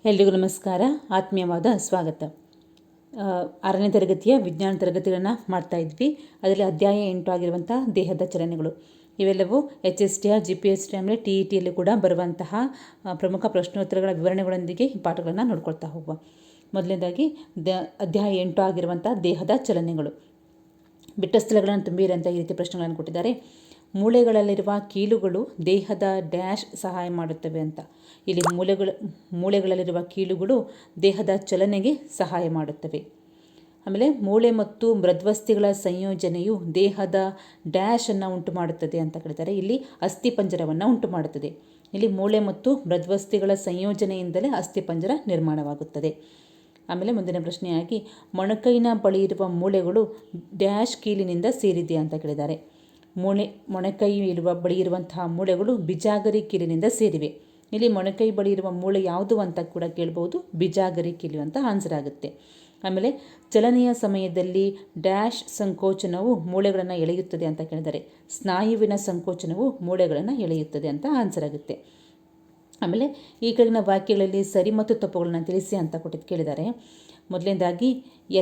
ಎಲ್ರಿಗೂ ನಮಸ್ಕಾರ, ಆತ್ಮೀಯವಾದ ಸ್ವಾಗತ. 6ನೇ ತರಗತಿಯ ವಿಜ್ಞಾನ ತರಗತಿಗಳನ್ನು ಮಾಡ್ತಾ ಇದ್ವಿ. ಅದರಲ್ಲಿ ಅಧ್ಯಾಯ 8 ಆಗಿರುವಂಥ ದೇಹದ ಚಲನೆಗಳು ಇವೆಲ್ಲವೂ HSTR GPST ಆಮೇಲೆ TETಯಲ್ಲಿ ಕೂಡ ಬರುವಂತಹ ಪ್ರಮುಖ ಪ್ರಶ್ನೋತ್ತರಗಳ ವಿವರಣೆಗಳೊಂದಿಗೆ ಈ ಪಾಠಗಳನ್ನು ನೋಡ್ಕೊಳ್ತಾ ಹೋಗುವ. ಮೊದಲನೇದಾಗಿ ಅಧ್ಯಾಯ 8 ಆಗಿರುವಂಥ ದೇಹದ ಚಲನೆಗಳು. ಬಿಟ್ಟ ಸ್ಥಳಗಳನ್ನು ತುಂಬಿರಂಥ ಈ ರೀತಿ ಪ್ರಶ್ನೆಗಳನ್ನು ಕೊಟ್ಟಿದ್ದಾರೆ. ಮೂಳೆಗಳಲ್ಲಿರುವ ಕೀಲುಗಳು ದೇಹದ ಡ್ಯಾಶ್ ಸಹಾಯ ಮಾಡುತ್ತವೆ ಅಂತ. ಇಲ್ಲಿ ಮೂಳೆಗಳಲ್ಲಿರುವ ಕೀಲುಗಳು ದೇಹದ ಚಲನೆಗೆ ಸಹಾಯ ಮಾಡುತ್ತವೆ. ಆಮೇಲೆ ಮೂಳೆ ಮತ್ತು ಮೃದ್ವಸ್ಥಿಗಳ ಸಂಯೋಜನೆಯು ದೇಹದ ಡ್ಯಾಶನ್ನು ಉಂಟು ಮಾಡುತ್ತದೆ ಅಂತ ಕೇಳ್ತಾರೆ. ಇಲ್ಲಿ ಅಸ್ಥಿಪಂಜರವನ್ನು ಉಂಟು ಮಾಡುತ್ತದೆ. ಇಲ್ಲಿ ಮೂಳೆ ಮತ್ತು ಮೃದ್ವಸ್ಥಿಗಳ ಸಂಯೋಜನೆಯಿಂದಲೇ ಅಸ್ಥಿಪಂಜರ ನಿರ್ಮಾಣವಾಗುತ್ತದೆ. ಆಮೇಲೆ ಮುಂದಿನ ಪ್ರಶ್ನೆಯಾಗಿ ಮೊಣಕೈನ ಬಳಿ ಇರುವ ಮೂಳೆಗಳು ಡ್ಯಾಶ್ ಕೀಲಿನಿಂದ ಸೇರಿದೆ ಅಂತ ಕೇಳಿದ್ದಾರೆ. ಮೊಣಕೈ ಬಳಿ ಇರುವಂತಹ ಮೂಳೆಗಳು ಬಿಜಾಗರಿ ಕೀಲಿನಿಂದ ಸೇರಿವೆ. ಇಲ್ಲಿ ಮೊಣಕೈ ಬಳಿ ಇರುವ ಮೂಳೆ ಯಾವುದು ಅಂತ ಕೂಡ ಕೇಳ್ಬೋದು. ಬಿಜಾಗರಿ ಕೀಲು ಅಂತ ಆನ್ಸರ್ ಆಗುತ್ತೆ. ಆಮೇಲೆ ಚಲನೆಯ ಸಮಯದಲ್ಲಿ ಡ್ಯಾಶ್ ಸಂಕೋಚನವು ಮೂಳೆಗಳನ್ನು ಎಳೆಯುತ್ತದೆ ಅಂತ ಕೇಳಿದ್ದಾರೆ. ಸ್ನಾಯುವಿನ ಸಂಕೋಚನವು ಮೂಳೆಗಳನ್ನು ಎಳೆಯುತ್ತದೆ ಅಂತ ಆನ್ಸರ್ ಆಗುತ್ತೆ. ಆಮೇಲೆ ಈ ಕೆಳಗಿನ ವಾಕ್ಯಗಳಲ್ಲಿ ಸರಿ ಮತ್ತು ತಪ್ಪುಗಳನ್ನು ತಿಳಿಸಿ ಅಂತ ಕೇಳಿದ್ದಾರೆ. ಮೊದಲನೇದಾಗಿ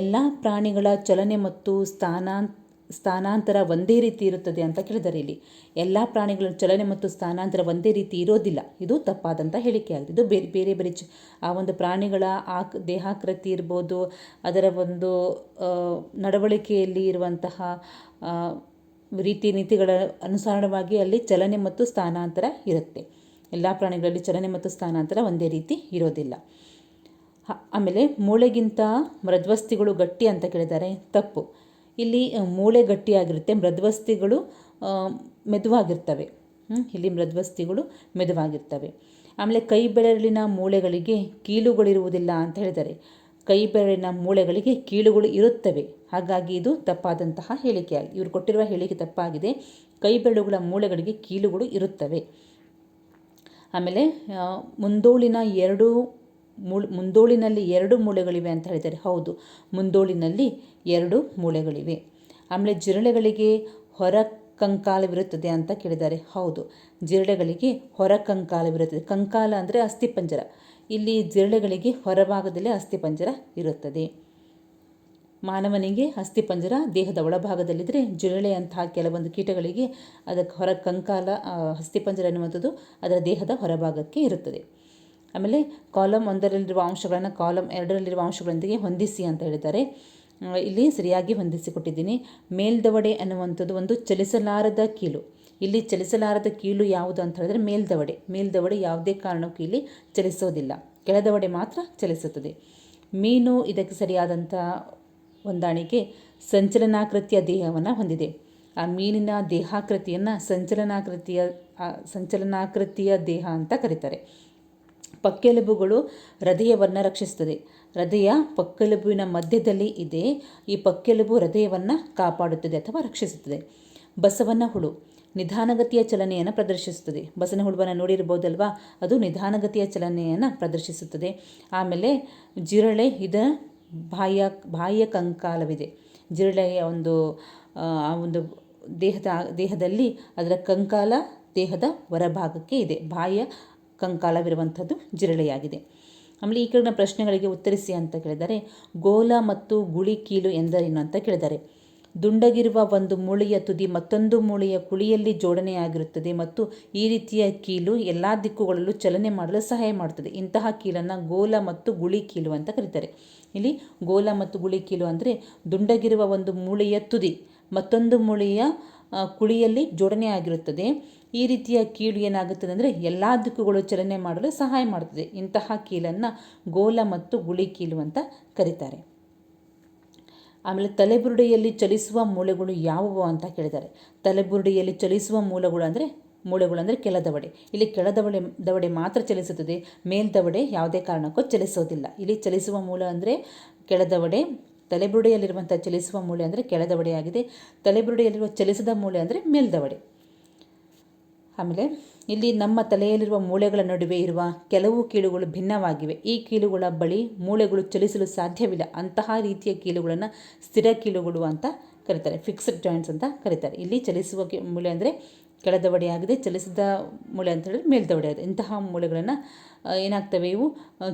ಎಲ್ಲ ಪ್ರಾಣಿಗಳ ಚಲನೆ ಮತ್ತು ಸ್ಥಾನಾಂತರ ಒಂದೇ ರೀತಿ ಇರುತ್ತದೆ ಅಂತ ಕೇಳಿದ್ದಾರೆ. ಇಲ್ಲಿ ಎಲ್ಲ ಪ್ರಾಣಿಗಳ ಚಲನೆ ಮತ್ತು ಸ್ಥಾನಾಂತರ ಒಂದೇ ರೀತಿ ಇರೋದಿಲ್ಲ, ಇದು ತಪ್ಪಾದಂಥ ಹೇಳಿಕೆಯಾಗಿದೆ. ಇದು ಬೇರೆ ಬೇರೆ ಆ ಒಂದು ಪ್ರಾಣಿಗಳ ದೇಹಾಕೃತಿ ಇರ್ಬೋದು, ಅದರ ಒಂದು ನಡವಳಿಕೆಯಲ್ಲಿ ಇರುವಂತಹ ರೀತಿ ನೀತಿಗಳ ಅನುಸಾರವಾಗಿ ಅಲ್ಲಿ ಚಲನೆ ಮತ್ತು ಸ್ಥಾನಾಂತರ ಇರುತ್ತೆ. ಎಲ್ಲ ಪ್ರಾಣಿಗಳಲ್ಲಿ ಚಲನೆ ಮತ್ತು ಸ್ಥಾನಾಂತರ ಒಂದೇ ರೀತಿ ಇರೋದಿಲ್ಲ. ಆಮೇಲೆ ಮೂಳೆಗಿಂತ ಮೃದ್ವಸ್ಥಿಗಳು ಗಟ್ಟಿ ಅಂತ ಕೇಳಿದ್ದಾರೆ. ತಪ್ಪು. ಇಲ್ಲಿ ಮೂಳೆ ಗಟ್ಟಿಯಾಗಿರುತ್ತೆ, ಮೃದ್ವಸ್ಥಿಗಳು ಮೆದುವಾಗಿರ್ತವೆ. ಇಲ್ಲಿ ಮೃದ್ವಸ್ಥಿಗಳು ಮೆದುವಾಗಿರ್ತವೆ. ಆಮೇಲೆ ಕೈ ಬೆರಳಿನ ಮೂಳೆಗಳಿಗೆ ಕೀಲುಗಳಿರುವುದಿಲ್ಲ ಅಂತ ಹೇಳಿದ್ದಾರೆ. ಕೈ ಬೆರಳಿನ ಮೂಳೆಗಳಿಗೆ ಕೀಲುಗಳು ಇರುತ್ತವೆ, ಹಾಗಾಗಿ ಇದು ತಪ್ಪಾದಂತಹ ಹೇಳಿಕೆಯಾಗಿದೆ. ಇವರು ಕೊಟ್ಟಿರುವ ಹೇಳಿಕೆ ತಪ್ಪಾಗಿದೆ. ಕೈ ಬೆರಳುಗಳ ಮೂಳೆಗಳಿಗೆ ಕೀಲುಗಳು ಇರುತ್ತವೆ. ಆಮೇಲೆ ಮುಂದೋಳಿನಲ್ಲಿ 2 ಮೂಳೆಗಳಿವೆ ಅಂತ ಹೇಳಿದ್ದಾರೆ. ಹೌದು, ಮುಂದೋಳಿನಲ್ಲಿ 2 ಮೂಳೆಗಳಿವೆ. ಆಮೇಲೆ ಜಿರಳೆಗಳಿಗೆ ಹೊರ ಕಂಕಾಲವಿರುತ್ತದೆ ಅಂತ ಕೇಳಿದ್ದಾರೆ. ಹೌದು, ಜಿರಳೆಗಳಿಗೆ ಹೊರ ಕಂಕಾಲವಿರುತ್ತದೆ. ಕಂಕಾಲ ಅಂದರೆ ಅಸ್ಥಿಪಂಜರ. ಇಲ್ಲಿ ಜಿರಳೆಗಳಿಗೆ ಹೊರಭಾಗದಲ್ಲಿ ಅಸ್ಥಿಪಂಜರ ಇರುತ್ತದೆ. ಮಾನವನಿಗೆ ಅಸ್ಥಿಪಂಜರ ದೇಹದ ಒಳಭಾಗದಲ್ಲಿದ್ದರೆ, ಜಿರಳೆಯಂತಹ ಕೆಲವೊಂದು ಕೀಟಗಳಿಗೆ ಅದಕ್ಕೆ ಹೊರ ಕಂಕಾಲ ಅಸ್ಥಿಪಂಜರ ಎನ್ನುವಂಥದ್ದು ಅದರ ದೇಹದ ಹೊರಭಾಗಕ್ಕೆ ಇರುತ್ತದೆ. ಆಮೇಲೆ ಕಾಲಮ್ 1ರಲ್ಲಿರುವ ಅಂಶಗಳನ್ನು ಕಾಲಮ್ 2ರಲ್ಲಿರುವ ಅಂಶಗಳೊಂದಿಗೆ ಹೊಂದಿಸಿ ಅಂತ ಹೇಳಿದ್ದಾರೆ. ಇಲ್ಲಿ ಸರಿಯಾಗಿ ಹೊಂದಿಸಿಕೊಟ್ಟಿದ್ದೀನಿ. ಮೇಲ್ದವಡೆ ಅನ್ನುವಂಥದ್ದು ಒಂದು ಚಲಿಸಲಾರದ ಕೀಲು. ಇಲ್ಲಿ ಚಲಿಸಲಾರದ ಕೀಲು ಯಾವುದು ಅಂತ ಹೇಳಿದ್ರೆ ಮೇಲ್ದವಡೆ ಯಾವುದೇ ಕಾರಣಕ್ಕೂ ಇಲ್ಲಿ ಚಲಿಸೋದಿಲ್ಲ, ಕೆಳದವಡೆ ಮಾತ್ರ ಚಲಿಸುತ್ತದೆ. ಮೀನು ಇದಕ್ಕೆ ಸರಿಯಾದಂಥ ಹೊಂದಾಣಿಕೆ. ಸಂಚಲನಾಕೃತಿಯ ದೇಹವನ್ನು ಹೊಂದಿದೆ. ಆ ಮೀನಿನ ದೇಹಾಕೃತಿಯನ್ನು ಸಂಚಲನಾಕೃತಿಯ ದೇಹ ಅಂತ ಕರೀತಾರೆ. ಪಕ್ಕೆಲುಬುಗಳು ಹೃದಯವನ್ನು ರಕ್ಷಿಸುತ್ತದೆ. ಹೃದಯ ಪಕ್ಕೆಲುಬಿನ ಮಧ್ಯದಲ್ಲಿ ಇದೆ. ಈ ಪಕ್ಕೆಲುಬು ಹೃದಯವನ್ನು ಕಾಪಾಡುತ್ತದೆ ಅಥವಾ ರಕ್ಷಿಸುತ್ತದೆ. ಬಸವನ ಹುಳು ನಿಧಾನಗತಿಯ ಚಲನೆಯನ್ನು ಪ್ರದರ್ಶಿಸುತ್ತದೆ. ಬಸವನ ಹುಳುವನ್ನು ನೋಡಿರ್ಬೋದಲ್ವಾ, ಅದು ನಿಧಾನಗತಿಯ ಚಲನೆಯನ್ನು ಪ್ರದರ್ಶಿಸುತ್ತದೆ. ಆಮೇಲೆ ಜಿರಳೆ ಇದರ ಬಾಹ್ಯ ಕಂಕಾಲವಿದೆ. ಜಿರಳೆಯ ಒಂದು ದೇಹದಲ್ಲಿ ಅದರ ಕಂಕಾಲ ದೇಹದ ಹೊರಭಾಗಕ್ಕೆ ಇದೆ. ಬಾಹ್ಯ ಕಂಕಾಲವಿರುವಂಥದ್ದು ಜಿರಳೆಯಾಗಿದೆ. ಆಮೇಲೆ ಈ ಕೆಳಗಿನ ಪ್ರಶ್ನೆಗಳಿಗೆ ಉತ್ತರಿಸಿ ಅಂತ ಕೇಳಿದ್ದಾರೆ. ಗೋಲ ಮತ್ತು ಗುಳಿ ಕೀಲು ಎಂದರೇನು ಅಂತ ಕೇಳಿದ್ದಾರೆ. ದುಂಡಗಿರುವ ಒಂದು ಮೂಳೆಯ ತುದಿ ಮತ್ತೊಂದು ಮೂಳೆಯ ಕುಳಿಯಲ್ಲಿ ಜೋಡಣೆಯಾಗಿರುತ್ತದೆ ಮತ್ತು ಈ ರೀತಿಯ ಕೀಲು ಎಲ್ಲ ದಿಕ್ಕುಗಳಲ್ಲೂ ಚಲನೆ ಮಾಡಲು ಸಹಾಯ ಮಾಡುತ್ತದೆ. ಇಂತಹ ಕೀಲನ್ನು ಗೋಲ ಮತ್ತು ಗುಳಿ ಕೀಲು ಅಂತ ಕರೀತಾರೆ. ಇಲ್ಲಿ ಗೋಲ ಮತ್ತು ಗುಳಿ ಕೀಲು ಅಂದರೆ ದುಂಡಗಿರುವ ಒಂದು ಮೂಳೆಯ ತುದಿ ಮತ್ತೊಂದು ಮೂಳೆಯ ಕುಳಿಯಲ್ಲಿ ಜೋಡಣೆಯಾಗಿರುತ್ತದೆ. ಈ ರೀತಿಯ ಕೀಲು ಏನಾಗುತ್ತದೆ ಅಂದರೆ ಎಲ್ಲ ದಿಕ್ಕುಗಳು ಚಲನೆ ಮಾಡಲು ಸಹಾಯ ಮಾಡುತ್ತದೆ. ಇಂತಹ ಕೀಲನ್ನು ಗೋಲ ಮತ್ತು ಗುಳಿ ಕೀಲು ಅಂತ ಕರೀತಾರೆ. ಆಮೇಲೆ ತಲೆಬುರುಡೆಯಲ್ಲಿ ಚಲಿಸುವ ಮೂಳೆಗಳು ಯಾವುವು ಅಂತ ಕೇಳಿದ್ದಾರೆ. ತಲೆಬುರುಡೆಯಲ್ಲಿ ಚಲಿಸುವ ಮೂಳೆಗಳು ಅಂದರೆ ಕೆಳದವಡೆ. ಇಲ್ಲಿ ಕೆಳದವಡೆ ಮಾತ್ರ ಚಲಿಸುತ್ತದೆ, ಮೇಲ್ದವಡೆ ಯಾವುದೇ ಕಾರಣಕ್ಕೂ ಚಲಿಸೋದಿಲ್ಲ. ಇಲ್ಲಿ ಚಲಿಸುವ ಮೂಳೆ ಅಂದರೆ ಕೆಳದವಡೆ. ತಲೆಬುರುಡೆಯಲ್ಲಿರುವಂಥ ಚಲಿಸುವ ಮೂಳೆ ಅಂದರೆ ಕೆಳದವಡೆಯಾಗಿದೆ. ತಲೆಬುರುಡೆಯಲ್ಲಿರುವ ಚಲಿಸದ ಮೂಳೆ ಅಂದರೆ ಮೇಲ್ದವಡೆ. ಆಮೇಲೆ ಇಲ್ಲಿ ನಮ್ಮ ತಲೆಯಲ್ಲಿರುವ ಮೂಳೆಗಳ ನಡುವೆ ಇರುವ ಕೆಲವು ಕೀಲುಗಳು ಭಿನ್ನವಾಗಿವೆ. ಈ ಕೀಲುಗಳ ಬಳಿ ಮೂಳೆಗಳು ಚಲಿಸಲು ಸಾಧ್ಯವಿಲ್ಲ. ಅಂತಹ ರೀತಿಯ ಕೀಲುಗಳನ್ನು ಸ್ಥಿರ ಕೀಲುಗಳು ಅಂತ ಕರೀತಾರೆ, ಫಿಕ್ಸ್ಡ್ ಜಾಯಿಂಟ್ಸ್ ಅಂತ ಕರೀತಾರೆ. ಇಲ್ಲಿ ಚಲಿಸುವ ಮೂಳೆ ಅಂದರೆ ಕೆಳದವಡೆಯಾಗಿದೆ, ಚಲಿಸಿದ ಮೂಳೆ ಅಂತ ಹೇಳಿದ್ರೆ ಮೇಲ್ದವಡೆಯಾಗಿದೆ. ಇಂತಹ ಮೂಳೆಗಳನ್ನು ಏನಾಗ್ತವೆ, ಇವು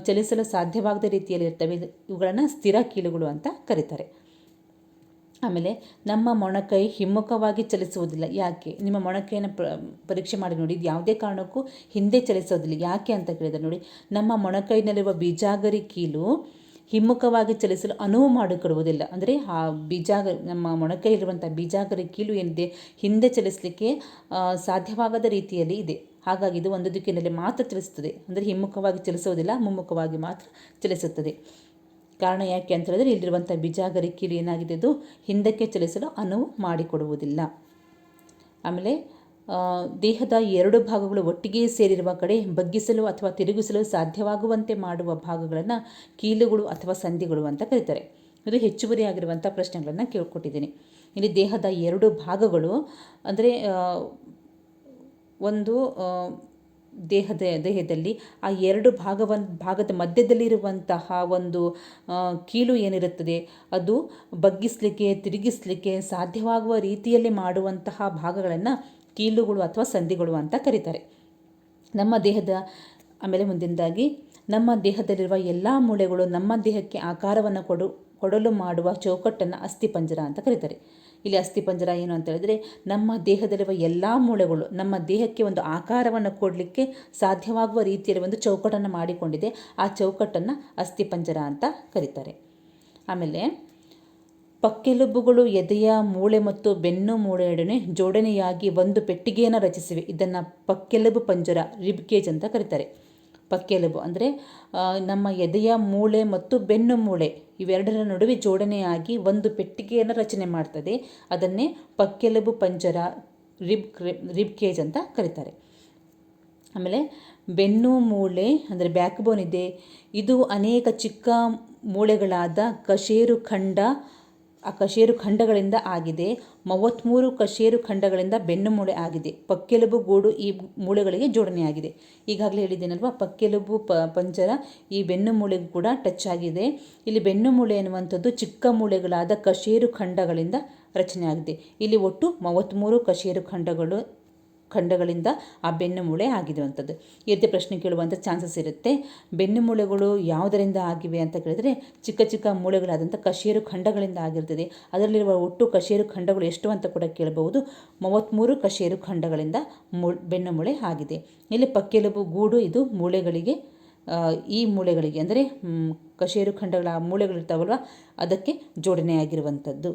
ಚಲಿಸಲು ಸಾಧ್ಯವಾಗದ ರೀತಿಯಲ್ಲಿ ಇರ್ತವೆ. ಇವುಗಳನ್ನು ಸ್ಥಿರ ಕೀಲುಗಳು ಅಂತ ಕರೀತಾರೆ. ಆಮೇಲೆ ನಮ್ಮ ಮೊಣಕೈ ಹಿಮ್ಮುಖವಾಗಿ ಚಲಿಸುವುದಿಲ್ಲ. ಯಾಕೆ? ನಿಮ್ಮ ಮೊಣಕೈಯನ್ನು ಪರೀಕ್ಷೆ ಮಾಡಿ ನೋಡಿ. ಇದು ಯಾವುದೇ ಕಾರಣಕ್ಕೂ ಹಿಂದೆ ಚಲಿಸೋದಿಲ್ಲ. ಯಾಕೆ ಅಂತ ಕೇಳಿದರೆ ನೋಡಿ, ನಮ್ಮ ಮೊಣಕೈನಲ್ಲಿರುವ ಬೀಜಾಗರಿ ಕೀಲು ಹಿಮ್ಮುಖವಾಗಿ ಚಲಿಸಲು ಅನುವು ಮಾಡಿಕೊಡುವುದಿಲ್ಲ. ಅಂದರೆ ಆ ನಮ್ಮ ಮೊಣಕೈಲಿರುವಂಥ ಬೀಜಾಗರಿ ಕೀಲು ಏನಿದೆ ಹಿಂದೆ ಚಲಿಸಲಿಕ್ಕೆ ಸಾಧ್ಯವಾಗದ ರೀತಿಯಲ್ಲಿ ಇದೆ. ಹಾಗಾಗಿ ಇದು ಒಂದು ದಿಕ್ಕಿನಲ್ಲಿ ಮಾತ್ರ ಚಲಿಸುತ್ತದೆ. ಅಂದರೆ ಹಿಮ್ಮುಖವಾಗಿ ಚಲಿಸುವುದಿಲ್ಲ, ಮುಮ್ಮುಖವಾಗಿ ಮಾತ್ರ ಚಲಿಸುತ್ತದೆ. ಕಾರಣ ಯಾಕೆ ಅಂತ ಹೇಳಿದ್ರೆ ಇಲ್ಲಿರುವಂಥ ಬೀಜಾಗರಿ ಕೀಲು ಏನಾಗಿದೆ, ಅದು ಹಿಂದಕ್ಕೆ ಚಲಿಸಲು ಅನುವು ಮಾಡಿಕೊಡುವುದಿಲ್ಲ. ಆಮೇಲೆ ದೇಹದ ಎರಡು ಭಾಗಗಳು ಒಟ್ಟಿಗೆ ಸೇರಿರುವ ಕಡೆ ಬಗ್ಗಿಸಲು ಅಥವಾ ತಿರುಗಿಸಲು ಸಾಧ್ಯವಾಗುವಂತೆ ಮಾಡುವ ಭಾಗಗಳನ್ನು ಕೀಲುಗಳು ಅಥವಾ ಸಂಧಿಗಳು ಅಂತ ಕರೀತಾರೆ. ಇದು ಹೆಚ್ಚುವರಿಯಾಗಿರುವಂಥ ಪ್ರಶ್ನೆಗಳನ್ನು ಕೇಳ್ಕೊಟ್ಟಿದ್ದೀನಿ. ಇಲ್ಲಿ ದೇಹದ ಎರಡು ಭಾಗಗಳು ಅಂದರೆ ಒಂದು ದೇಹದಲ್ಲಿ ಆ ಎರಡು ಭಾಗದ ಮಧ್ಯದಲ್ಲಿರುವಂತಹ ಒಂದು ಕೀಲು ಏನಿರುತ್ತದೆ, ಅದು ಬಗ್ಗಿಸಲಿಕ್ಕೆ ತಿರುಗಿಸಲಿಕ್ಕೆ ಸಾಧ್ಯವಾಗುವ ರೀತಿಯಲ್ಲಿ ಮಾಡುವಂತಹ ಭಾಗಗಳನ್ನು ಕೀಲುಗಳು ಅಥವಾ ಸಂಧಿಗಳು ಅಂತ ಕರೀತಾರೆ. ಆಮೇಲೆ ಮುಂದಿನದಾಗಿ, ನಮ್ಮ ದೇಹದಲ್ಲಿರುವ ಎಲ್ಲ ಮೂಳೆಗಳು ನಮ್ಮ ದೇಹಕ್ಕೆ ಆಕಾರವನ್ನು ಕೊಡಲು ಮಾಡುವ ಚೌಕಟ್ಟನ್ನು ಅಸ್ಥಿಪಂಜರ ಅಂತ ಕರೀತಾರೆ. ಇಲ್ಲಿ ಅಸ್ಥಿಪಂಜರ ಏನು ಅಂತ ಹೇಳಿದ್ರೆ, ನಮ್ಮ ದೇಹದಲ್ಲಿರುವ ಎಲ್ಲ ಮೂಳೆಗಳು ನಮ್ಮ ದೇಹಕ್ಕೆ ಒಂದು ಆಕಾರವನ್ನು ಕೊಡಲಿಕ್ಕೆ ಸಾಧ್ಯವಾಗುವ ರೀತಿಯಲ್ಲಿ ಒಂದು ಚೌಕಟ್ಟನ್ನು ಮಾಡಿಕೊಂಡಿದೆ. ಆ ಚೌಕಟ್ಟನ್ನು ಅಸ್ಥಿಪಂಜರ ಅಂತ ಕರೀತಾರೆ. ಆಮೇಲೆ ಪಕ್ಕೆಲುಬುಗಳು ಎದೆಯ ಮೂಳೆ ಮತ್ತು ಬೆನ್ನು ಮೂಳೆಯೊಡನೆ ಜೋಡಣೆಯಾಗಿ ಒಂದು ಪೆಟ್ಟಿಗೆಯನ್ನು ರಚಿಸಿವೆ. ಇದನ್ನು ಪಕ್ಕೆಲುಬು ಪಂಜರ, ರಿಬ್ ಕೇಜ್ ಅಂತ ಕರೀತಾರೆ. ಪಕ್ಕೆಲುಬು ಅಂದರೆ ನಮ್ಮ ಎದೆಯ ಮೂಳೆ ಮತ್ತು ಬೆನ್ನು ಮೂಳೆ ಇವೆರಡರ ನಡುವೆ ಜೋಡಣೆಯಾಗಿ ಒಂದು ಪೆಟ್ಟಿಗೆಯನ್ನು ರಚನೆ ಮಾಡ್ತದೆ. ಅದನ್ನೇ ಪಕ್ಕೆಲುಬು ಪಂಜರ, ರಿಬ್ ಕೇಜ್ ಅಂತ ಕರೀತಾರೆ. ಆಮೇಲೆ ಬೆನ್ನು ಮೂಳೆ ಅಂದರೆ ಬ್ಯಾಕ್ ಬೋನ್ ಇದೆ. ಇದು ಅನೇಕ ಚಿಕ್ಕ ಮೂಳೆಗಳಾದ ಕಶೇರು ಖಂಡಗಳಿಂದ ಆಗಿದೆ. 33 ಕಶೇರು ಖಂಡಗಳಿಂದ ಬೆನ್ನು ಮೂಳೆ ಆಗಿದೆ. ಪಕ್ಕೆಲುಬು ಗೂಡು ಈ ಮೂಳೆಗಳಿಗೆ ಜೋಡಣೆಯಾಗಿದೆ. ಈಗಾಗಲೇ ಹೇಳಿದ್ದೇನಲ್ವಾ, ಪಕ್ಕೆಲುಬು ಪಂಜರ ಈ ಬೆನ್ನು ಮೂಳೆಗೂ ಕೂಡ ಟಚ್ ಆಗಿದೆ. ಇಲ್ಲಿ ಬೆನ್ನು ಮೂಳೆ ಎನ್ನುವಂಥದ್ದು ಚಿಕ್ಕ ಮೂಳೆಗಳಾದ ಕಶೇರು ಖಂಡಗಳಿಂದ ರಚನೆಯಾಗಿದೆ. ಇಲ್ಲಿ ಒಟ್ಟು 33 ಕಶೇರು ಖಂಡಗಳಿಂದ ಆ ಬೆನ್ನು ಮೂಳೆ ಆಗಿರುವಂಥದ್ದು. ಈ ರೀತಿ ಪ್ರಶ್ನೆ ಕೇಳುವಂಥ ಚಾನ್ಸಸ್ ಇರುತ್ತೆ. ಬೆನ್ನು ಮೂಳೆಗಳು ಯಾವುದರಿಂದ ಆಗಿವೆ ಅಂತ ಕೇಳಿದರೆ, ಚಿಕ್ಕ ಚಿಕ್ಕ ಮೂಳೆಗಳಾದಂಥ ಕಶೇರು ಖಂಡಗಳಿಂದ ಆಗಿರ್ತದೆ. ಅದರಲ್ಲಿರುವ ಒಟ್ಟು ಕಶೇರು ಖಂಡಗಳು ಎಷ್ಟು ಅಂತ ಕೂಡ ಕೇಳಬಹುದು. 33 ಕಶೇರು ಖಂಡಗಳಿಂದ ಬೆನ್ನು ಮೂಳೆ ಆಗಿದೆ. ಇಲ್ಲಿ ಪಕ್ಕೆಲುಬು ಗೂಡು ಇದು ಈ ಮೂಳೆಗಳಿಗೆ ಅಂದರೆ ಕಶೇರು ಖಂಡಗಳ ಮೂಳೆಗಳಿರ್ತಾವಲ್ವ, ಅದಕ್ಕೆ ಜೋಡಣೆಯಾಗಿರುವಂಥದ್ದು.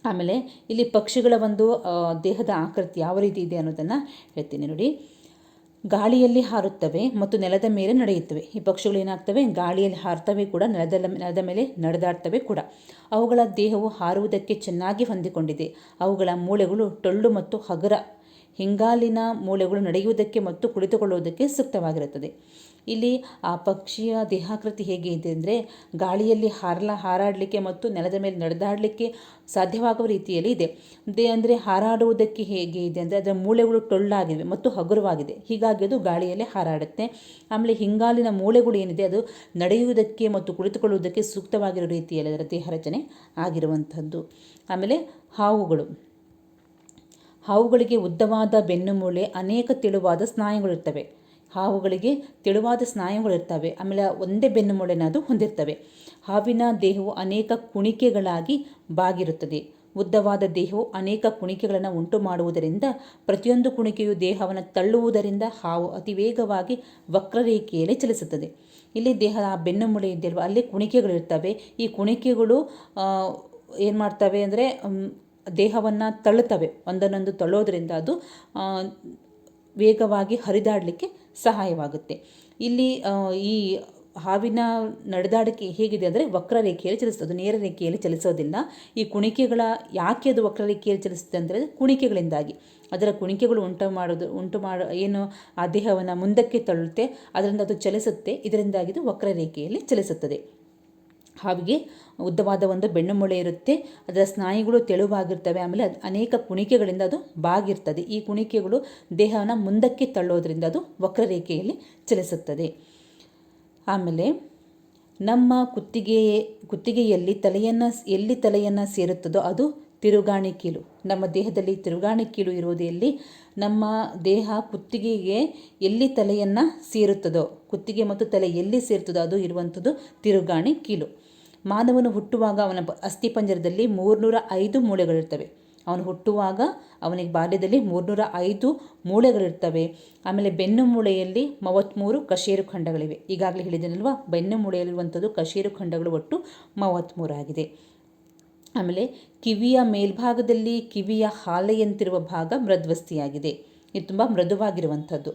ಆಮೇಲೆ ಇಲ್ಲಿ ಪಕ್ಷಿಗಳ ಒಂದು ದೇಹದ ಆಕೃತಿ ಯಾವ ರೀತಿ ಇದೆ ಅನ್ನೋದನ್ನು ಹೇಳ್ತೀನಿ ನೋಡಿ. ಗಾಳಿಯಲ್ಲಿ ಹಾರುತ್ತವೆ ಮತ್ತು ನೆಲದ ಮೇಲೆ ನಡೆಯುತ್ತವೆ. ಈ ಪಕ್ಷಿಗಳು ಏನಾಗ್ತವೆ, ಗಾಳಿಯಲ್ಲಿ ಹಾರ್ತವೆ ಕೂಡ, ನೆಲದ ಮೇಲೆ ನಡೆದಾಡ್ತವೆ ಕೂಡ. ಅವುಗಳ ದೇಹವು ಹಾರುವುದಕ್ಕೆ ಚೆನ್ನಾಗಿ ಹೊಂದಿಕೊಂಡಿದೆ. ಅವುಗಳ ಮೂಳೆಗಳು ಟೊಳ್ಳು ಮತ್ತು ಹಗುರ. ಹಿಂಗಾಲಿನ ಮೂಳೆಗಳು ನಡೆಯುವುದಕ್ಕೆ ಮತ್ತು ಕುಳಿತುಕೊಳ್ಳುವುದಕ್ಕೆ ಸೂಕ್ತವಾಗಿರುತ್ತದೆ. ಇಲ್ಲಿ ಆ ಪಕ್ಷಿಯ ದೇಹಾಕೃತಿ ಹೇಗೆ ಇದೆ ಅಂದರೆ, ಗಾಳಿಯಲ್ಲಿ ಹಾರಾಡಲಿಕ್ಕೆ ಮತ್ತು ನೆಲದ ಮೇಲೆ ನಡೆದಾಡಲಿಕ್ಕೆ ಸಾಧ್ಯವಾಗುವ ರೀತಿಯಲ್ಲಿ ಇದೆ. ಅಂದರೆ ಹಾರಾಡುವುದಕ್ಕೆ ಹೇಗೆ ಇದೆ ಅಂದರೆ, ಅದರ ಮೂಳೆಗಳು ಟೊಳ್ಳಾಗಿವೆ ಮತ್ತು ಹಗುರವಾಗಿದೆ. ಹೀಗಾಗಿ ಅದು ಗಾಳಿಯಲ್ಲಿ ಹಾರಾಡುತ್ತೆ. ಆಮೇಲೆ ಹಿಂಗಾಲಿನ ಮೂಳೆಗಳು ಏನಿದೆ, ಅದು ನಡೆಯುವುದಕ್ಕೆ ಮತ್ತು ಕುಳಿತುಕೊಳ್ಳುವುದಕ್ಕೆ ಸೂಕ್ತವಾಗಿರೋ ರೀತಿಯಲ್ಲಿ ಅದರ ದೇಹ ರಚನೆ ಆಗಿರುವಂಥದ್ದು. ಆಮೇಲೆ ಹಾವುಗಳಿಗೆ ಉದ್ದವಾದ ಬೆನ್ನು ಮೂಳೆ, ಅನೇಕ ತೆಳುವಾದ ಸ್ನಾಯುಗಳಿರ್ತವೆ. ಆಮೇಲೆ ಒಂದೇ ಬೆನ್ನು ಮೂಳೆನ ಅದು ಹೊಂದಿರ್ತವೆ. ಹಾವಿನ ದೇಹವು ಅನೇಕ ಕುಣಿಕೆಗಳಾಗಿ ಬಾಗಿರುತ್ತದೆ. ಉದ್ದವಾದ ದೇಹವು ಅನೇಕ ಕುಣಿಕೆಗಳನ್ನು ಉಂಟು ಮಾಡುವುದರಿಂದ ಪ್ರತಿಯೊಂದು ಕುಣಿಕೆಯು ದೇಹವನ್ನು ತಳ್ಳುವುದರಿಂದ ಹಾವು ಅತಿ ವೇಗವಾಗಿ ವಕ್ರರೇಖೆಯಲ್ಲಿ ಚಲಿಸುತ್ತದೆ. ಇಲ್ಲಿ ದೇಹದ ಬೆನ್ನು ಮೂಳೆ ಇದೆಯಲ್ವ, ಅಲ್ಲಿ ಕುಣಿಕೆಗಳಿರ್ತವೆ. ಈ ಕುಣಿಕೆಗಳು ಏನು ಮಾಡ್ತವೆ ಅಂದರೆ ದೇಹವನ್ನು ತಳ್ಳುತ್ತವೆ. ಒಂದನ್ನೊಂದು ತಳ್ಳೋದ್ರಿಂದ ಅದು ವೇಗವಾಗಿ ಹರಿದಾಡಲಿಕ್ಕೆ ಸಹಾಯವಾಗುತ್ತೆ. ಇಲ್ಲಿ ಈ ಹಾವಿನ ನಡೆದಾಡಿಕೆ ಹೇಗಿದೆ ಅಂದರೆ ವಕ್ರರೇಖೆಯಲ್ಲಿ ಚಲಿಸ್ತದೆ, ನೇರ ರೇಖೆಯಲ್ಲಿ ಚಲಿಸೋದಿಲ್ಲ. ಈ ಕುಣಿಕೆಗಳ ಯಾಕೆ ಅದು ವಕ್ರರೇಖೆಯಲ್ಲಿ ಚಲಿಸುತ್ತೆ ಅಂತ ಹೇಳಿದ್ರೆ, ಕುಣಿಕೆಗಳಿಂದಾಗಿ. ಅದರ ಕುಣಿಕೆಗಳು ಉಂಟು ಏನು ಆ ದೇಹವನ್ನು ಮುಂದಕ್ಕೆ ತಳ್ಳುತ್ತೆ, ಅದರಿಂದ ಅದು ಚಲಿಸುತ್ತೆ. ಇದರಿಂದಾಗಿ ಇದು ವಕ್ರರೇಖೆಯಲ್ಲಿ ಚಲಿಸುತ್ತದೆ. ಹಾವಿಗೆ ಉದ್ದವಾದ ಒಂದು ಬೆನ್ನು ಮೂಳೆ ಇರುತ್ತೆ. ಅದರ ಸ್ನಾಯುಗಳು ತೆಳುವಾಗಿರ್ತವೆ. ಆಮೇಲೆ ಅನೇಕ ಕುಣಿಕೆಗಳಿಂದ ಅದು ಬಾಗಿರ್ತದೆ. ಈ ಕುಣಿಕೆಗಳು ದೇಹವನ್ನು ಮುಂದಕ್ಕೆ ತಳ್ಳೋದ್ರಿಂದ ಅದು ವಕ್ರರೇಖೆಯಲ್ಲಿ ಚಲಿಸುತ್ತದೆ. ಆಮೇಲೆ ನಮ್ಮ ಕುತ್ತಿಗೆಯಲ್ಲಿ ಎಲ್ಲಿ ತಲೆಯನ್ನು ಸೇರುತ್ತದೋ ಅದು ತಿರುಗಾಣಿ ಕೀಲು. ನಮ್ಮ ದೇಹದಲ್ಲಿ ತಿರುಗಾಣಿ ಕೀಲು ಇರುವುದು ಎಲ್ಲಿ? ನಮ್ಮ ದೇಹ ಕುತ್ತಿಗೆಗೆ ಎಲ್ಲಿ ತಲೆಯನ್ನು ಸೇರುತ್ತದೋ, ಕುತ್ತಿಗೆ ಮತ್ತು ತಲೆ ಎಲ್ಲಿ ಸೇರ್ತದೋ ಅದು ಇರುವಂಥದ್ದು ತಿರುಗಾಣಿ ಕೀಲು. ಮಾನವನು ಹುಟ್ಟುವಾಗ ಅವನ ಅಸ್ಥಿಪಂಜರದಲ್ಲಿ 305 ಮೂಳೆಗಳಿರ್ತವೆ. ಅವನು ಹುಟ್ಟುವಾಗ ಅವನಿಗೆ ಬಾಲ್ಯದಲ್ಲಿ 305 ಮೂಳೆಗಳಿರ್ತವೆ. ಆಮೇಲೆ ಬೆನ್ನು ಮೂಳೆಯಲ್ಲಿ 33 ಕಶೇರು ಖಂಡಗಳಿವೆ. ಈಗಾಗಲೇ ಹೇಳಿದ್ದೇನಲ್ವಾ, ಬೆನ್ನು ಮೂಳೆಯಲ್ಲಿರುವಂಥದ್ದು ಕಶೇರು ಖಂಡಗಳು ಒಟ್ಟು 33 ಆಗಿದೆ. ಆಮೇಲೆ ಕಿವಿಯ ಮೇಲ್ಭಾಗದಲ್ಲಿ ಕಿವಿಯ ಹಾಲೆಯಂತಿರುವ ಭಾಗ ಮೃದ್ವಸ್ಥಿಯಾಗಿದೆ. ಇದು ತುಂಬ ಮೃದುವಾಗಿರುವಂಥದ್ದು.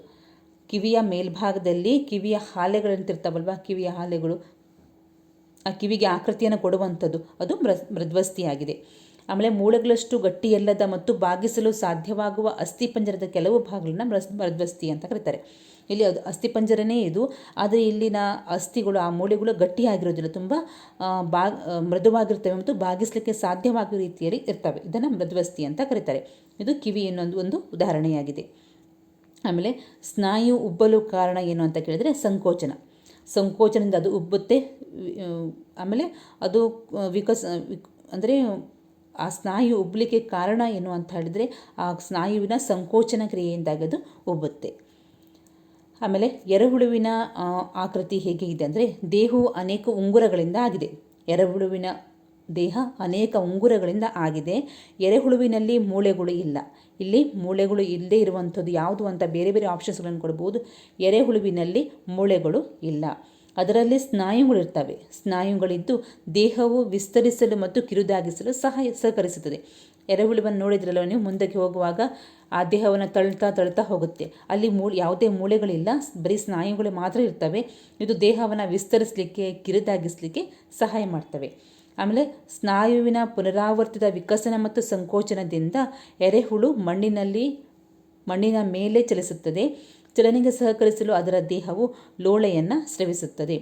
ಕಿವಿಯ ಮೇಲ್ಭಾಗದಲ್ಲಿ ಕಿವಿಯ ಹಾಲೆಗಳಂತಿರ್ತಾವಲ್ವ, ಕಿವಿಯ ಹಾಲೆಗಳು ಆ ಕಿವಿಗೆ ಆಕೃತಿಯನ್ನು ಕೊಡುವಂಥದ್ದು ಅದು ಮೃದ್ವಸ್ಥಿಯಾಗಿದೆ. ಆಮೇಲೆ ಮೂಳೆಗಳಷ್ಟು ಗಟ್ಟಿಯಲ್ಲದ ಮತ್ತು ಬಾಗಿಸಲು ಸಾಧ್ಯವಾಗುವ ಅಸ್ಥಿಪಂಜರದ ಕೆಲವು ಭಾಗಗಳನ್ನ ಮೃದ್ವಸ್ಥಿ ಅಂತ ಕರೀತಾರೆ. ಇಲ್ಲಿ ಅದು ಅಸ್ಥಿಪಂಜರನೇ ಇದು, ಆದರೆ ಇಲ್ಲಿನ ಅಸ್ಥಿಗಳು, ಆ ಮೂಳೆಗಳು ಗಟ್ಟಿಯಾಗಿರೋದಿಲ್ಲ, ತುಂಬ ಮೃದುವಾಗಿರ್ತವೆ ಮತ್ತು ಬಾಗಿಸಲಿಕ್ಕೆ ಸಾಧ್ಯವಾಗುವ ರೀತಿಯಲ್ಲಿ ಇರ್ತವೆ. ಇದನ್ನು ಮೃದ್ವಸ್ಥಿ ಅಂತ ಕರೀತಾರೆ. ಇದು ಕಿವಿ ಒಂದು ಉದಾಹರಣೆಯಾಗಿದೆ. ಆಮೇಲೆ ಸ್ನಾಯು ಉಬ್ಬಲು ಕಾರಣ ಏನು ಅಂತ ಕೇಳಿದರೆ ಸಂಕೋಚನದಿಂದ ಅದು ಉಬ್ಬುತ್ತೆ. ಆಮೇಲೆ ಅದು ಅಂದರೆ ಆ ಸ್ನಾಯು ಉಬ್ಬಲಿಕ್ಕೆ ಕಾರಣ ಏನು ಅಂತ ಹೇಳಿದರೆ ಆ ಸ್ನಾಯುವಿನ ಸಂಕೋಚನ ಕ್ರಿಯೆಯಿಂದಾಗಿ ಅದು ಉಬ್ಬುತ್ತೆ. ಆಮೇಲೆ ಎರೆಹುಳುವಿನ ಆಕೃತಿ ಹೇಗೆ ಇದೆ ಅಂದರೆ, ದೇಹವು ಅನೇಕ ಉಂಗುರಗಳಿಂದ ಆಗಿದೆ. ಎರೆಹುಳುವಿನ ದೇಹ ಅನೇಕ ಉಂಗುರಗಳಿಂದ ಆಗಿದೆ. ಎರೆಹುಳುವಿನಲ್ಲಿ ಮೂಳೆಗಳು ಇಲ್ಲ. ಇಲ್ಲಿ ಮೂಳೆಗಳು ಇಲ್ಲದೇ ಇರುವಂಥದ್ದು ಯಾವುದು ಅಂತ ಬೇರೆ ಬೇರೆ ಆಪ್ಷನ್ಸ್ಗಳನ್ನು ಕೊಡ್ಬೋದು. ಎರೆಹುಳುವಿನಲ್ಲಿ ಮೂಳೆಗಳು ಇಲ್ಲ. ಅದರಲ್ಲಿ ಸ್ನಾಯುಗಳಿರ್ತವೆ. ಸ್ನಾಯುಗಳಿದ್ದು ದೇಹವು ವಿಸ್ತರಿಸಲು ಮತ್ತು ಕಿರುದಾಗಿಸಲು ಸಹಕರಿಸುತ್ತದೆ. ಎರೆಹುಳುವನ್ನು ನೋಡಿದ್ರಲ್ಲ ನೀವು, ಮುಂದಕ್ಕೆ ಹೋಗುವಾಗ ಆ ದೇಹವನ್ನು ತಳ್ತಾ ಹೋಗುತ್ತೆ. ಅಲ್ಲಿ ಯಾವುದೇ ಮೂಳೆಗಳಿಲ್ಲ, ಬರೀ ಸ್ನಾಯುಗಳು ಮಾತ್ರ ಇರ್ತವೆ. ಇದು ದೇಹವನ್ನು ವಿಸ್ತರಿಸಲಿಕ್ಕೆ, ಕಿರುದಾಗಿಸಲಿಕ್ಕೆ ಸಹಾಯ ಮಾಡ್ತವೆ. ಆಮೇಲೆ ಸ್ನಾಯುವಿನ ಪುನರಾವರ್ತಿತ ವಿಕಸನ ಮತ್ತು ಸಂಕೋಚನದಿಂದ ಎರೆಹುಳು ಮಣ್ಣಿನ ಮೇಲೆ ಚಲಿಸುತ್ತದೆ. ಚಲನೆಗೆ ಸಹಕರಿಸಲು ಅದರ ದೇಹವು ಲೋಳೆಯನ್ನು ಸ್ರವಿಸುತ್ತದೆ.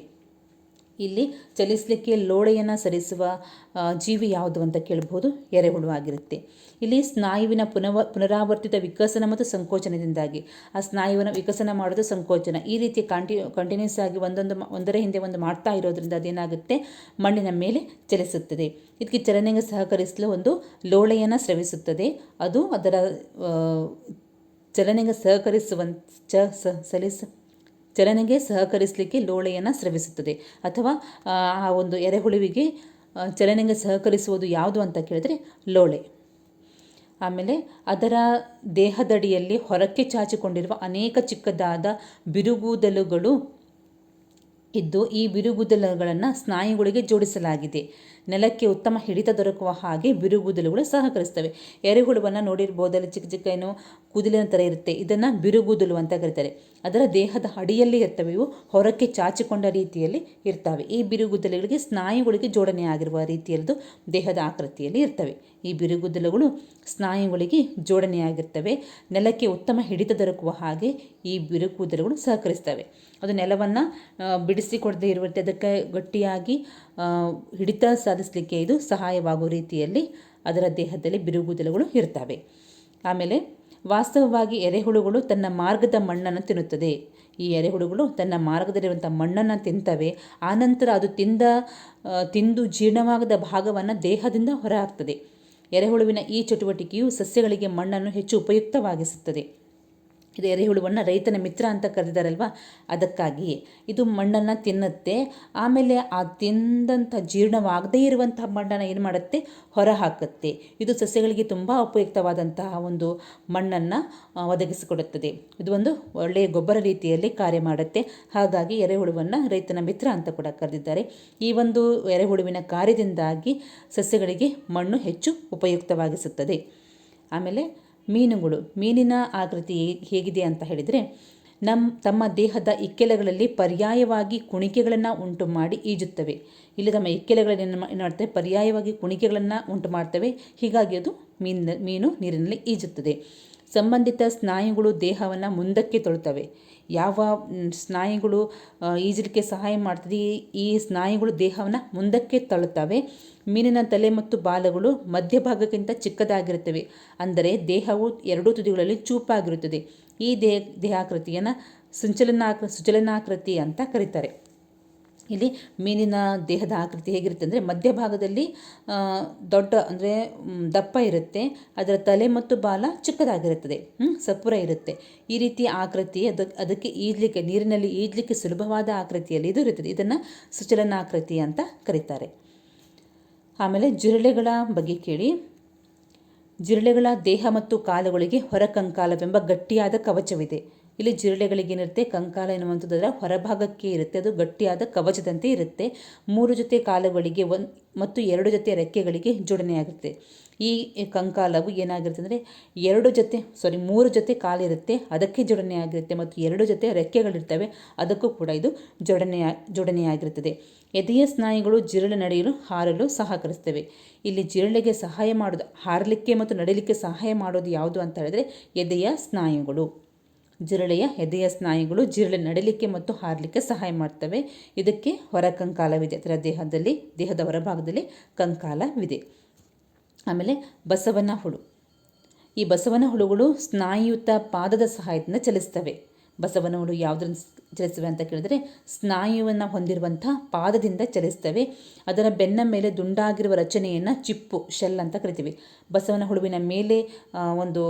ಇಲ್ಲಿ ಚಲಿಸಲಿಕ್ಕೆ ಲೋಳೆಯನ್ನು ಸರಿಸುವ ಜೀವಿ ಯಾವುದು ಅಂತ ಕೇಳ್ಬೋದು, ಎರೆಹುಳು ಆಗಿರುತ್ತೆ. ಇಲ್ಲಿ ಸ್ನಾಯುವಿನ ಪುನರಾವರ್ತಿತ ವಿಕಸನ ಮತ್ತು ಸಂಕೋಚನದಿಂದಾಗಿ ಆ ಸ್ನಾಯುವನ್ನು ವಿಕಸನ ಮಾಡೋದು, ಸಂಕೋಚನ, ಈ ರೀತಿ ಕಂಟಿನ್ಯೂಸ್ ಆಗಿ ಒಂದರ ಹಿಂದೆ ಒಂದು ಮಾಡ್ತಾ ಇರೋದ್ರಿಂದ ಅದೇನಾಗುತ್ತೆ, ಮಣ್ಣಿನ ಮೇಲೆ ಚಲಿಸುತ್ತದೆ. ಇದಕ್ಕೆ ಚಲನೆಗೆ ಸಹಕರಿಸಲು ಒಂದು ಲೋಳೆಯನ್ನು ಸ್ರವಿಸುತ್ತದೆ. ಅದು ಅದರ ಚಲನೆಗೆ ಸಹಕರಿಸಲಿಕ್ಕೆ ಲೋಳೆಯನ್ನು ಸ್ರವಿಸುತ್ತದೆ. ಅಥವಾ ಆ ಒಂದು ಎರೆಹುಳುವಿಗೆ ಚಲನೆಗೆ ಸಹಕರಿಸುವುದು ಯಾವುದು ಅಂತ ಕೇಳಿದರೆ ಲೋಳೆ. ಆಮೇಲೆ ಅದರ ದೇಹದಡಿಯಲ್ಲಿ ಹೊರಕ್ಕೆ ಚಾಚಿಕೊಂಡಿರುವ ಅನೇಕ ಚಿಕ್ಕದಾದ ಬಿರುಗೂದಲುಗಳು ಇದ್ದು, ಈ ಬಿರುಗೂದಲುಗಳನ್ನು ಸ್ನಾಯುಗಳಿಗೆ ಜೋಡಿಸಲಾಗಿದೆ. ನೆಲಕ್ಕೆ ಉತ್ತಮ ಹಿಡಿತ ದೊರಕುವ ಹಾಗೆ ಬಿರುಗೂದಲುಗಳು ಸಹಕರಿಸ್ತವೆ. ಎರೆಹುಳುವನ್ನು ನೋಡಿರ್ಬೋದಲ್ಲಿ, ಚಿಕ್ಕ ಏನು ಕೂದಲಿನ ಥರ ಇರುತ್ತೆ. ಇದನ್ನು ಬಿರುಗೂದಲು ಅಂತ ಕರೀತಾರೆ. ಅದರ ದೇಹದ ಅಡಿಯಲ್ಲಿ ಇರ್ತವೆ. ಇವು ಹೊರಕ್ಕೆ ಚಾಚಿಕೊಂಡ ರೀತಿಯಲ್ಲಿ ಇರ್ತವೆ. ಈ ಬಿರುಗೂದಲುಗಳಿಗೆ ಸ್ನಾಯುಗಳಿಗೆ ಜೋಡಣೆ ಆಗಿರುವ ರೀತಿಯಲ್ಲದು ದೇಹದ ಆಕೃತಿಯಲ್ಲಿ ಇರ್ತವೆ. ಈ ಬಿರುಗೂದಲುಗಳು ಸ್ನಾಯುಗಳಿಗೆ ಜೋಡಣೆಯಾಗಿರ್ತವೆ. ನೆಲಕ್ಕೆ ಉತ್ತಮ ಹಿಡಿತ ದೊರಕುವ ಹಾಗೆ ಈ ಬಿರುಗೂದಲುಗಳು ಸಹಕರಿಸ್ತವೆ. ಅದು ನೆಲವನ್ನು ಬಿಡಿಸಿಕೊಡದೇ ಇರುವಂತೆ ಅದಕ್ಕೆ ಗಟ್ಟಿಯಾಗಿ ಹಿಡಿತ ಸಾಧಿಸಲಿಕ್ಕೆ ಇದು ಸಹಾಯವಾಗುವ ರೀತಿಯಲ್ಲಿ ಅದರ ದೇಹದಲ್ಲಿ ಬಿರುಗೂದಲುಗಳು ಇರ್ತವೆ. ಆಮೇಲೆ ವಾಸ್ತವವಾಗಿ ಎರೆಹುಳುಗಳು ತನ್ನ ಮಾರ್ಗದ ಮಣ್ಣನ್ನು ತಿನ್ನುತ್ತದೆ. ಈ ಎರೆಹುಳುಗಳು ತನ್ನ ಮಾರ್ಗದಲ್ಲಿರುವಂಥ ಮಣ್ಣನ್ನು ತಿಂತವೆ. ಆನಂತರ ಅದು ತಿಂದು ಜೀರ್ಣವಾಗದ ಭಾಗವನ್ನು ದೇಹದಿಂದ ಹೊರಹಾಕ್ತದೆ. ಎರೆಹುಳುವಿನ ಈ ಚಟುವಟಿಕೆಯು ಸಸ್ಯಗಳಿಗೆ ಮಣ್ಣನ್ನು ಹೆಚ್ಚು ಉಪಯುಕ್ತವಾಗಿಸುತ್ತದೆ. ಇದು ಎರೆಹುಳುವನ್ನು ರೈತನ ಮಿತ್ರ ಅಂತ ಕರೆದಿದ್ದಾರಲ್ವ, ಅದಕ್ಕಾಗಿಯೇ ಇದು ಮಣ್ಣನ್ನು ತಿನ್ನುತ್ತೆ. ಆಮೇಲೆ ಆ ತಿಂದಂಥ ಜೀರ್ಣವಾಗದೇ ಇರುವಂತಹ ಮಣ್ಣನ್ನು ಏನು ಮಾಡುತ್ತೆ, ಹೊರ ಹಾಕುತ್ತೆ. ಇದು ಸಸ್ಯಗಳಿಗೆ ತುಂಬ ಉಪಯುಕ್ತವಾದಂತಹ ಒಂದು ಮಣ್ಣನ್ನು ಒದಗಿಸಿಕೊಡುತ್ತದೆ. ಇದು ಒಂದು ಒಳ್ಳೆಯ ಗೊಬ್ಬರ ರೀತಿಯಲ್ಲಿ ಕಾರ್ಯ ಮಾಡುತ್ತೆ. ಹಾಗಾಗಿ ಎರೆಹುಳುವನ್ನು ರೈತನ ಮಿತ್ರ ಅಂತ ಕೂಡ ಕರೆದಿದ್ದಾರೆ. ಈ ಒಂದು ಎರೆಹುಳುವಿನ ಕಾರ್ಯದಿಂದಾಗಿ ಸಸ್ಯಗಳಿಗೆ ಮಣ್ಣು ಹೆಚ್ಚು ಉಪಯುಕ್ತವಾಗಿಸುತ್ತದೆ. ಆಮೇಲೆ ಮೀನಿನ ಆಕೃತಿ ಹೇಗಿದೆ ಅಂತ ಹೇಳಿದರೆ, ತಮ್ಮ ದೇಹದ ಇಕ್ಕೆಲಗಳಲ್ಲಿ ಪರ್ಯಾಯವಾಗಿ ಕುಣಿಕೆಗಳನ್ನು ಉಂಟು ಮಾಡಿ ಈಜುತ್ತವೆ. ಇಲ್ಲಿ ತಮ್ಮ ಇಕ್ಕೆಲಗಳಲ್ಲಿ ಏನು ಮಾಡ್ತವೆ, ಪರ್ಯಾಯವಾಗಿ ಕುಣಿಕೆಗಳನ್ನು ಉಂಟು ಮಾಡ್ತವೆ. ಹೀಗಾಗಿ ಅದು ಮೀನು ನೀರಿನಲ್ಲಿ ಈಜುತ್ತದೆ. ಸಂಬಂಧಿತ ಸ್ನಾಯುಗಳು ದೇಹವನ್ನು ಮುಂದಕ್ಕೆ ತೊಳುತ್ತವೆ. ಯಾವ ಸ್ನಾಯುಗಳು ಈಜಲಿಕ್ಕೆ ಸಹಾಯ ಮಾಡ್ತದೆ, ಈ ಸ್ನಾಯುಗಳು ದೇಹವನ್ನು ಮುಂದಕ್ಕೆ ತಳ್ಳುತ್ತವೆ. ಮೀನಿನ ತಲೆ ಮತ್ತು ಬಾಲಗಳು ಮಧ್ಯಭಾಗಕ್ಕಿಂತ ಚಿಕ್ಕದಾಗಿರುತ್ತವೆ. ಅಂದರೆ ದೇಹವು ಎರಡೂ ತುದಿಗಳಲ್ಲಿ ಚೂಪಾಗಿರುತ್ತದೆ. ಈ ದೇಹಾಕೃತಿಯನ್ನು ಸುಚಲನಾಕೃತಿ ಅಂತ ಕರೀತಾರೆ. ಇಲ್ಲಿ ಮೀನಿನ ದೇಹದ ಆಕೃತಿ ಹೇಗಿರುತ್ತೆ ಅಂದರೆ ಮಧ್ಯಭಾಗದಲ್ಲಿ ದೊಡ್ಡ ಅಂದರೆ ದಪ್ಪ ಇರುತ್ತೆ, ಅದರ ತಲೆ ಮತ್ತು ಬಾಲ ಚಿಕ್ಕದಾಗಿರುತ್ತದೆ, ಸಪುರ ಇರುತ್ತೆ. ಈ ರೀತಿಯ ಆಕೃತಿ ಅದಕ್ಕೆ ಈಜಲಿಕ್ಕೆ, ನೀರಿನಲ್ಲಿ ಈಜಲಿಕ್ಕೆ ಸುಲಭವಾದ ಆಕೃತಿಯಲ್ಲಿ ಇದು ಇರುತ್ತದೆ. ಇದನ್ನು ಸುಚಲನಾಕೃತಿ ಅಂತ ಕರೀತಾರೆ. ಆಮೇಲೆ ಜಿರಳೆಗಳ ಬಗ್ಗೆ ಕೇಳಿ. ಜಿರಳೆಗಳ ದೇಹ ಮತ್ತು ಕಾಲುಗಳಿಗೆ ಹೊರಕಂಕಾಲವೆಂಬ ಗಟ್ಟಿಯಾದ ಕವಚವಿದೆ. ಇಲ್ಲಿ ಜಿರಳೆಗಳಿಗೇನಿರುತ್ತೆ, ಕಂಕಾಲ ಎನ್ನುವಂಥದ್ದು ಅದರ ಹೊರಭಾಗಕ್ಕೆ ಇರುತ್ತೆ, ಅದು ಗಟ್ಟಿಯಾದ ಕವಚದಂತೆ ಇರುತ್ತೆ. 3 ಜೊತೆ ಕಾಲುಗಳಿಗೆ ಮತ್ತು 2 ಜೊತೆ ರೆಕ್ಕೆಗಳಿಗೆ ಜೋಡಣೆಯಾಗುತ್ತೆ. ಈ ಕಂಕಾಲವು ಏನಾಗಿರುತ್ತೆ ಅಂದರೆ 3 ಜೊತೆ ಕಾಲಿರುತ್ತೆ, ಅದಕ್ಕೆ ಜೋಡಣೆಯಾಗಿರುತ್ತೆ, ಮತ್ತು 2 ಜೊತೆ ರೆಕ್ಕೆಗಳಿರ್ತವೆ, ಅದಕ್ಕೂ ಕೂಡ ಇದು ಜೋಡಣೆಯಾಗಿರುತ್ತದೆ. ಎದೆಯ ಸ್ನಾಯುಗಳು ಜಿರಳೆ ನಡೆಯಲು ಹಾರಲು ಸಹಕರಿಸ್ತವೆ. ಇಲ್ಲಿ ಜಿರಳೆಗೆ ಸಹಾಯ ಮಾಡೋದು, ಹಾರಲಿಕ್ಕೆ ಮತ್ತು ನಡಿಲಿಕ್ಕೆ ಸಹಾಯ ಮಾಡೋದು ಯಾವುದು ಅಂತ ಹೇಳಿದ್ರೆ ಎದೆಯ ಸ್ನಾಯುಗಳು. ಜಿರಳೆಯ ಎದೆಯ ಸ್ನಾಯುಗಳು ಜಿರಳೆ ನಡಿಲಿಕ್ಕೆ ಮತ್ತು ಹಾರಲಿಕ್ಕೆ ಸಹಾಯ ಮಾಡ್ತವೆ. ಇದಕ್ಕೆ ಹೊರ ಕಂಕಾಲವಿದೆ, ಅದರ ದೇಹದ ಹೊರಭಾಗದಲ್ಲಿ ಕಂಕಾಲವಿದೆ. ಆಮೇಲೆ ಬಸವನ ಹುಳು. ಈ ಬಸವನ ಹುಳುಗಳು ಸ್ನಾಯುಯುತ ಪಾದದ ಸಹಾಯದಿಂದ ಚಲಿಸ್ತವೆ. ಬಸವನ ಹುಳು ಯಾವುದರಿಂದ ಚಲಿಸ್ತವೆ ಅಂತ ಕೇಳಿದ್ರೆ ಸ್ನಾಯುವನ್ನು ಹೊಂದಿರುವಂಥ ಪಾದದಿಂದ ಚಲಿಸ್ತವೆ. ಅದರ ಬೆನ್ನ ಮೇಲೆ ದುಂಡಾಗಿರುವ ರಚನೆಯನ್ನು ಚಿಪ್ಪು, ಶೆಲ್ ಅಂತ ಕರಿತೀವಿ. ಬಸವನ ಹುಳುವಿನ ಮೇಲೆ ಒಂದು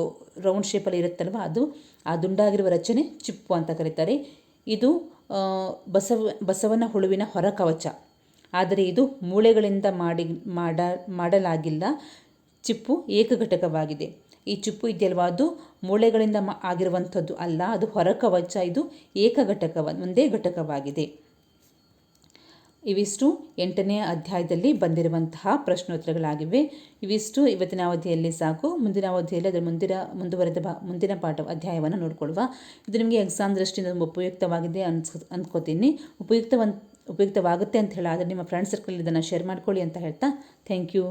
ರೌಂಡ್ ಶೇಪಲ್ಲಿ ಇರುತ್ತಲ್ವ, ಅದು ಆ ದುಂಡಾಗಿರುವ ರಚನೆ ಚಿಪ್ಪು ಅಂತ ಕರೀತಾರೆ. ಇದು ಬಸವನ ಹುಳುವಿನ ಹೊರ ಕವಚ, ಆದರೆ ಇದು ಮೂಳೆಗಳಿಂದ ಮಾಡಲಾಗಿಲ್ಲ. ಚಿಪ್ಪು ಏಕಘಟಕವಾಗಿದೆ. ಈ ಚಿಪ್ಪು ಇದೆಯಲ್ವಾ, ಅದು ಮೂಳೆಗಳಿಂದ ಆಗಿರುವಂಥದ್ದು ಅಲ್ಲ, ಅದು ಹೊರ ಕವಚ, ಇದು ಒಂದೇ ಘಟಕವಾಗಿದೆ. ಇವಿಷ್ಟು 8ನೇ ಅಧ್ಯಾಯದಲ್ಲಿ ಬಂದಿರುವಂತಹ ಪ್ರಶ್ನೋತ್ತರಗಳಾಗಿವೆ. ಇವಿಷ್ಟು ಇವತ್ತಿನ ಅವಧಿಯಲ್ಲಿ ಸಾಕು. ಮುಂದಿನ ಅವಧಿಯಲ್ಲಿ ಅದರ ಮುಂದಿನ ಅಧ್ಯಾಯವನ್ನು ನೋಡಿಕೊಳ್ಳುವ. ಇದು ನಿಮಗೆ ಎಕ್ಸಾಮ್ ದೃಷ್ಟಿಯಿಂದ ತುಂಬ ಉಪಯುಕ್ತವಾಗಿದೆ ಅಂದ್ಕೋತೀನಿ. ಉಪಯುಕ್ತವಾಗುತ್ತೆ ಅಂತ ಹೇಳಿ, ಆದರೆ ನಿಮ್ಮ ಫ್ರೆಂಡ್ ಸರ್ಕಲ್ ಇದನ್ನು ಶೇರ್ ಮಾಡ್ಕೊಳ್ಳಿ ಅಂತ ಹೇಳ್ತಾ ಥ್ಯಾಂಕ್ ಯು.